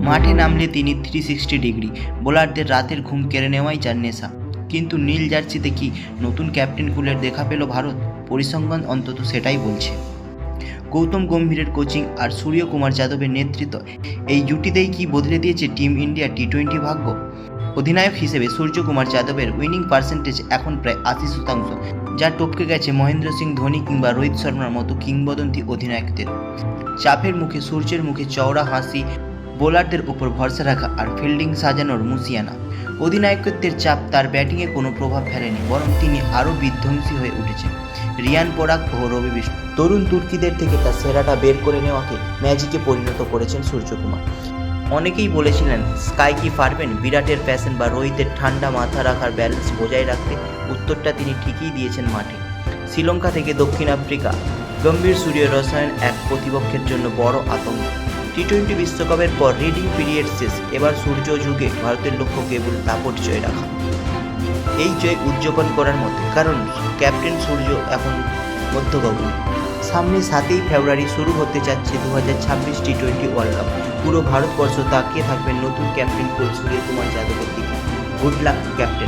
মাঠে নামলে তিনি 360 ডিগ্রি, বোলারদের রাতের ঘুম কেড়ে নেওয়াই যার নেশা। কিন্তু নীল জার্সিতে কি নতুন ক্যাপ্টেন কুলের দেখা পেল ভারত? পরিসংখ্যান অন্তত সেটাই বলছে। গৌতম গম্ভীরের কোচিং আর সূর্যকুমার যাদবের নেতৃত্ব, এই জুটিতেই কি বদলে দিয়েছে টিম ইন্ডিয়া টি-20 ভাগ্য? অধিনায়ক হিসেবে সূর্যকুমার যাদবের উইনিং পার্সেন্টেজ এখন প্রায় 80%, যা টপকে গেছে মহেন্দ্র সিং ধোনি কিংবা রোহিত শর্মার মতো কিংবদন্তি অধিনায়কদের। চাপের মুখে সূর্যের মুখে চওড়া হাসি, বোলারদের উপর ভরসা রাখা আর ফিল্ডিং সাজানোর মুশিয়ানা। অধিনায়কত্বের চাপ তার ব্যাটিংয়ে কোনো প্রভাব ফেলেনি, বরং তিনি আরও বিধ্বংসী হয়ে উঠেছেন। রিয়ান পরাগ ও রবি বিষ্ণু তরুণ তুর্কিদের থেকে তার সেরাটা বের করে নেওয়াকে ম্যাজিকে পরিণত করেছেন সূর্যকুমার। অনেকেই বলেছিলেন স্কাই কি পারবেন বিরাটের প্যাশন বা রোহিতের ঠান্ডা মাথা রাখার ব্যালেন্স বজায় রাখতে? উত্তরটা তিনি ঠিকই দিয়েছেন মাঠে। শ্রীলঙ্কা থেকে দক্ষিণ আফ্রিকা, গম্ভীর সূর্য রসায়ন এক প্রতিপক্ষের জন্য বড় আতঙ্ক। টি-20 বিশ্বকাপের পর রিডিং পিরিয়ড শেষ, এবার সূর্য যুগে ভারতের লক্ষ্য কেবল দাপট জয় রাখা। এই জয় উদযাপন করার মতো, কারণ ক্যাপ্টেন সূর্য এখন মধ্যগগনে। সামনে 7ই ফেব্রুয়ারি শুরু হতে যাচ্ছে 2026 টি-20 ওয়ার্ল্ড কাপ। পুরো ভারতবর্ষ তাকিয়ে থাকবে নতুন ক্যাপ্টেন কুল সূর্যকুমার যাদবের দিকে। Good luck captain.